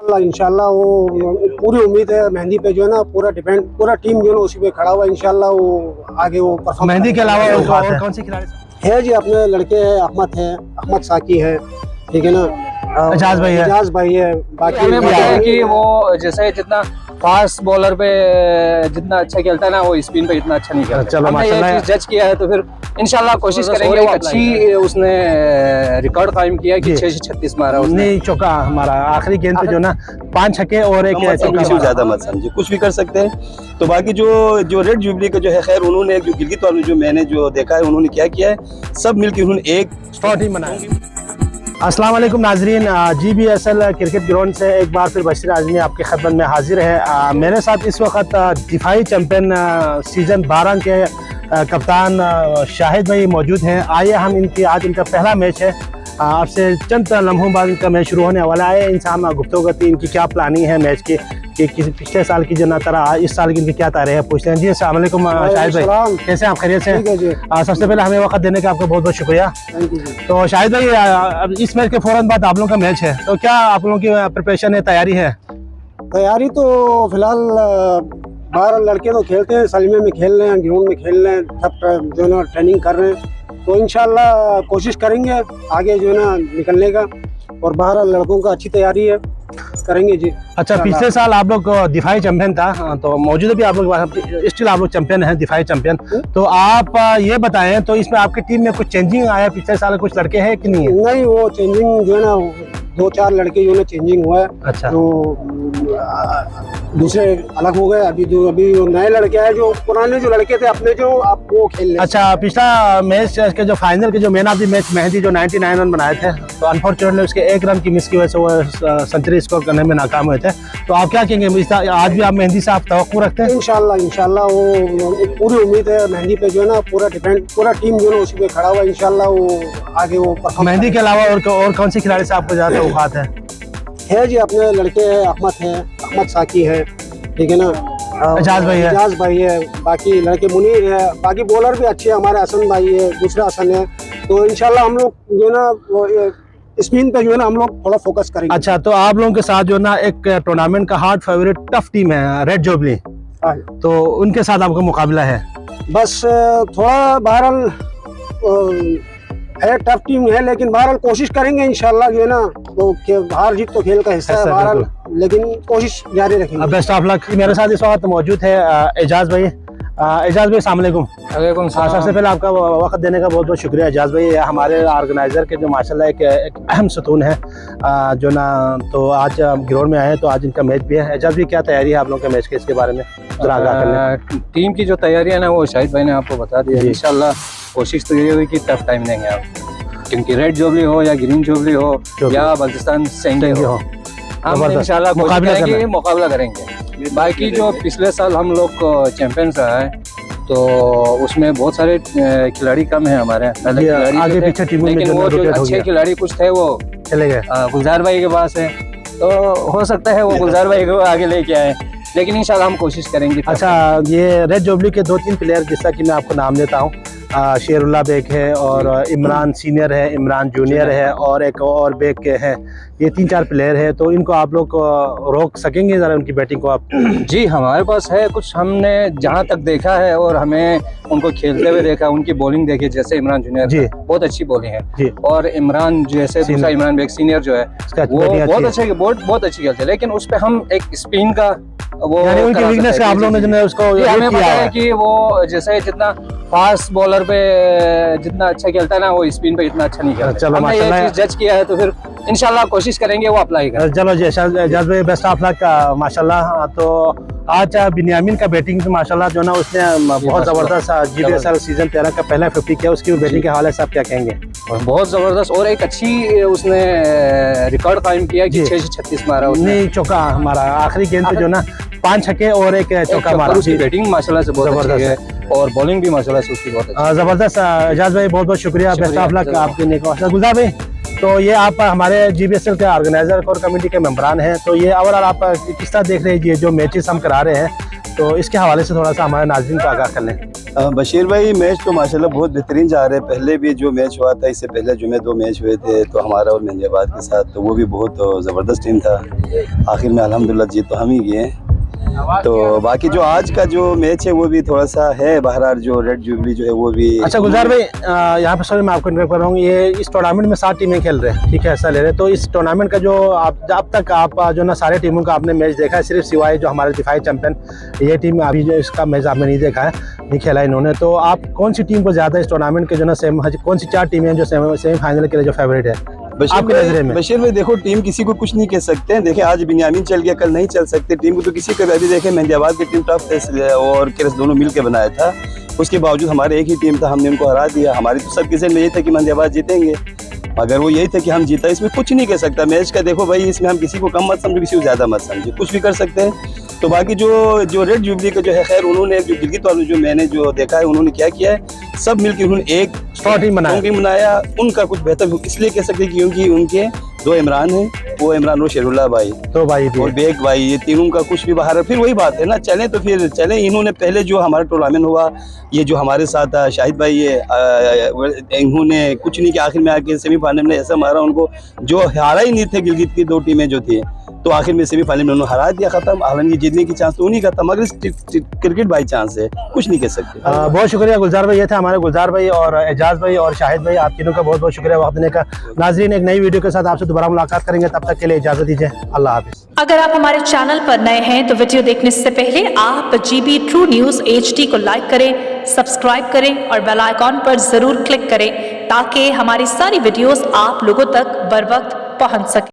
इंशाल्लाह वो पूरी उम्मीद है मेहंदी पे जो है ना पूरा टीम जो है ना उसी पे खड़ा हुआ है। इंशाल्लाह वो आगे वो परफॉर्म। मेहंदी के अलावा और कौन से खिलाड़ी है जी? अपने लड़के हैं, अहमद साकी है, ठीक है ना, एजाज भाई है। बाकी हमें पता है कि वो जैसे जितना फास्ट बॉलर पे जितना अच्छा खेलता है ना, वो स्पिन पे इतना अच्छा नहीं खेलता। चलो हमने ये चीज जज किया है, तो फिर इंशाल्लाह कोशिश करेंगे। एक अच्छी उसने रिकॉर्ड कायम किया कि 6 से 36 मारा उसने। नहीं, चौका हमारा आखिरी गेंद पे जो ना 5 छक्के और एक चौका। ज्यादा मत समझे, कुछ भी कर सकते हैं। तो बाकी जो रेड जुबली का जो है, खैर उन्होंने जो गिलगित वालों जो मैंने जो देखा है उन्होंने क्या किया है, सब मिलकर उन्होंने एक स्ट्रॉन्ग टीम बनाया। अस्सलाम वालेकुम नाजरीन, GBSL क्रिकेट ग्राउंड से एक बार फिर बशीर आजमी आपकी खिदमत में हाजिर है। मेरे साथ इस वक्त दिफाई चैंपियन सीज़न 12 के कप्तान शाहिद भाई मौजूद हैं। आइए हम आज इनका पहला मैच है, अब से चंद लम्हों बाद इनका मैच शुरू होने वाला है। इनसे हम गुफ्तगू करते हैं इनकी क्या प्लानिंग है मैच की, कि पिछले साल की जो ना तरह इस साल की इनकी क्या तारीख है, पूछते हैं। जी अस्सलाम वालेकुम शाहिद भाई, कैसे आप खैरियत से हैं? सबसे पहले हमें वक्त देने का आपका बहुत बहुत शुक्रिया। तो शाहिद भाई, अब इस मैच के फौरन बाद आप लोगों का मैच है, तो क्या आप लोगों की प्रिपरेशन है, तैयारी है? तैयारी तो फिलहाल 12 लड़के तो खेलते हैं, सलीमे में खेल रहे हैं, ग्राउंड में खेल रहे हैं, सब जो है ना ट्रेनिंग कर रहे हैं। तो इंशाल्लाह कोशिश करेंगे आगे जो है ना निकलने का, और 12 लड़कों का अच्छी तैयारी है, करेंगे जी। अच्छा, पिछले साल आप लोग दिफाई चैंपियन था, तो मौजूदा भी आप लोग स्टिल आप लोग चैंपियन हैं, दिफाई चैंपियन। तो आप ये बताएं, तो इसमें आपकी टीम में कुछ चेंजिंग आया? पिछले साल कुछ लड़के हैं कि नहीं है? नहीं, वो चेंजिंग जो है ना 2-4 लड़के जो है चेंजिंग हुआ है। अच्छा, तो दूसरे अलग हो गए। अभी नए लड़के हैं, जो पुराने जो लड़के थे अपने, जो आप वो खेल रहे। अच्छा, पिछला मैच के जो फाइनल के जो man of the match mehndi जो 99 रन बनाए थे, तो अनफॉर्चुनेटली उसके 1 रन की मिस की वजह से वो सेंचुरी स्कोर करने में नाकाम हुए थे। तो आप क्या कहेंगे, आज भी आप मेहंदी से आप तवक्कुर रखते हैं? इंशाल्लाह वो पूरी उम्मीद है मेहंदी पे जो है ना पूरा टीम जो है उसी पे खड़ा हुआ है। इंशाल्लाह वो आगे वो परफॉर्म। मेहंदी के अलावा और कौन से खिलाड़ी से आपको ज्यादा औकात है जी? अपने लड़के हैं, अहमद साकी है, ठीक है ना, एजाज भाई है, बाकी लड़के मुनीर है, बाकी बॉलर भी अच्छे हैं हमारे, हसन भाई है, दूसरा हसन है। तो इंशाल्लाह हम लोग जो है ना वो स्पिन पे जो है ना हम लोग थोड़ा फोकस करेंगे। अच्छा, तो आप लोगों के साथ जो ना एक टूर्नामेंट का हार्ड फेवरेट टफ टीम है रेड जुबली, तो उनके साथ आपका मुकाबला है? बस थोड़ा बहरहाल है, टफ टीम है, लेकिन बहरहाल कोशिश करेंगे इंशाल्लाह जो है ना, तो हार जीत तो खेल का हिस्सा है बहरहाल, लेकिन कोशिश जारी रखेंगे। Best of luck. मेरे साथ इस वक्त मौजूद है एजाज भाई। एजाज भाई अस्सलाम वालेकुम। सबसे पहले आपका वक्त देने का बहुत बहुत शुक्रिया एजाज भाई। हमारे ऑर्गेनाइजर के जो माशाल्लाह एक अहम सतून है जो ना, तो आज ग्राउंड में आए हैं, तो आज इनका मैच भी है। एजाज भाई, क्या तैयारी है आप लोगों के मैच के, इसके बारे में जरा आगाह करें। टीम की जो तैयारी है ना, वो शाहिद भाई ने आपको बता दिया। इंशाल्लाह कोशिश तो ये हुई कि टफ टाइम देंगे आप, क्योंकि रेड जुबली हो या ग्रीन जुबली हो या बल्तिस्तान सेंगे हो, हम इंशाल्लाह मुकाबला करेंगे। बाकी जो पिछले साल हम लोग चैंपियंस रहा है, तो उसमें बहुत सारे खिलाड़ी कम हैं हमारे, आगे पीछे टीमों में, लेकिन वो जो अच्छे खिलाड़ी कुछ थे वो चले गए। गुलजार भाई के पास है, तो हो सकता है वो गुलजार भाई को आगे लेके आए, लेकिन इंशाल्लाह हम कोशिश करेंगे। अच्छा, ये रेड जुबली के 2-3 प्लेयर, जैसा कि मैं आपको नाम लेता हूँ, शेरुल्ला बेग है, और इमरान सीनियर है, इमरान जूनियर है, और एक और बेग के है। ये 3-4 प्लेयर है, तो इनको आप लोग रोक सकेंगे जरा उनकी बैटिंग को आप? जी, हमारे पास है कुछ, हमने जहाँ तक देखा है और हमें उनको खेलते हुए देखा, उनकी बॉलिंग देखी, जैसे इमरान जूनियर जी बहुत अच्छी बॉलिंग है, और इमरान जैसे दूसरा इमरान बेग सीनियर जो है वो बहुत अच्छी खेलते हैं, लेकिन उस पर हम एक स्पिन का वो उनकी वीकनेस आप लोगों ने उसको हमें पता है कि वो जैसे जितना फास्ट बॉलर पे जितना अच्छा खेलता है ना, वो स्पिन पे इतना अच्छा नहीं खेलता। चलो, हमने ये चीज जज किया है, तो फिर इंशाल्लाह कोशिश करेंगे वो अप्लाई करें। चलो जी, एजाज भाई बेस्ट ऑफ लक माशाल्लाह। तो आज बिन्यामिन का बैटिंग माशाल्लाह जो ना, उसने बहुत जबरदस्त GBSL सीजन 13 का पहला 50 किया, उसकी बैटिंग के हवाले से आप क्या कहेंगे? बहुत जबरदस्त, और एक अच्छी उसने रिकॉर्ड कायम किया कि 6 से 36 मारा उसने। नहीं, चौका हमारा आखिरी गेंद पे जो ना 5 छक्के और एक चौका मारा। उसकी बैटिंग माशाल्लाह से बहुत अच्छी है, और बॉलिंग भी माशाल्लाह से उसकी बहुत अच्छी जबरदस्त। एजाज भाई बहुत बहुत शुक्रिया, बेस्ट ऑफ लक आपके। गुलजार भाई, तो ये आप हमारे GBSL के ऑर्गेनाइजर और कमेटी के मेंबरान हैं, तो ये ओवरऑल आप किस तरह देख रहे हैं ये जो मैचेस हम करा रहे हैं, तो इसके हवाले से थोड़ा सा हमारे नाज़रीन को आगाह कर लें। बशीर भाई, मैच तो माशाल्लाह बहुत बेहतरीन जा रहे हैं। पहले भी जो मैच हुआ था, इससे पहले जुमे 2 मैच हुए थे तो हमारा और मेहंदियाबाद के साथ, तो वो भी बहुत ज़बरदस्त टीम था। आखिर में अल्हम्दुलिल्लाह जीत तो हम ही गए। तो बाकी जो आज का जो मैच है वो भी थोड़ा सा है, बहरहाल जो रेड जुबली जो है वो भी। अच्छा गुलजार भाई, यहाँ पे सॉरी मैं आपको इंटरप्ट कर रहा हूँ, ये इस टूर्नामेंट में 7 टीमें खेल रहे हैं, ठीक है, ऐसा ले रहे हैं। तो इस टूर्नामेंट का जो आप अब तक आप जो ना सारे टीमों का आपने मैच देखा है, सिर्फ सिवाय जो हमारे दिफाई चैंपियन ये टीम अभी जो इसका मैच आपने नहीं देखा है, नहीं खेला इन्होंने। तो आप कौन सी टीम को ज़्यादा इस टूर्नामेंट के जो ना कौन सी 4 टीमें हैं जो सेमीफाइनल के लिए जो फेवरेट है बशीर भाई देखो, टीम किसी को कुछ नहीं कह सकते हैं। देखिए आज बिन्यामीन चल गया, कल नहीं चल सकते। टीम को तो किसी को अभी देखे, मेहंदियाबाद की टीम टफ और केरस दोनों मिल के बनाया था, उसके बावजूद हमारे एक ही टीम था, हमने उनको हरा दिया। हमारी तो सब किसी में यही था कि मेहंदियाबाद जीतेंगे, मगर वो यही था कि हम जीता। इसमें कुछ नहीं कह सकता मैच का। देखो भाई, इसमें हम किसी को कम मत समझो, किसी को ज़्यादा मत समझे, कुछ भी कर सकते हैं। तो बाकी जो रेड जुबली का जो है, खैर उन्होंने जो गिलगित वालों जो मैंने जो देखा है, उन्होंने क्या किया है, सब मिलकर उन्होंने एक टीम बनाया। उनका कुछ बेहतर इसलिए कह सकते हैं क्योंकि उनके 2 इमरान हैं, वो इमरान और शेरुल्लाह भाई, तो भाई और बेग भाई, ये तीनों का कुछ भी बाहर है। फिर वही बात है ना, चले तो फिर चले। इन्होंने पहले जो हमारा टूर्नामेंट हुआ, ये जो हमारे साथ शाहिद भाई, ये इन्होंने कुछ नहीं किया, आखिर में आके सेमीफाइनल में ऐसा मारा उनको, जो हारा ही नहीं थे गिलगित की 2 टीमें जो थी, तो आखिर में सेमीफाइनल में उन्होंने हरा दिया, खत्म। हालांकि जीतने की चांस तो उन्हीं का था, मगर क्रिकेट बाई चांस है, कुछ नहीं कह सकते। बहुत शुक्रिया गुलजार भाई, ये थे हमारे गुलजार भाई और एजाज भाई और शाहिद भाई, आप तीनों का बहुत बहुत शुक्रिया वक्त देने का। नाजरीन, एक नई वीडियो के साथ आपसे दोबारा मुलाकात करेंगे, तब तक के लिए इजाजत दीजिए, अल्लाह हाफिज। अगर आप हमारे चैनल पर नए हैं तो वीडियो देखने से पहले आप GB ट्रू न्यूज़ HD को लाइक करें, सब्सक्राइब करें और बेल आइकॉन पर जरूर क्लिक करें ताकि हमारी सारी वीडियोस आप लोगों तक बर वक्त पहुंच सके।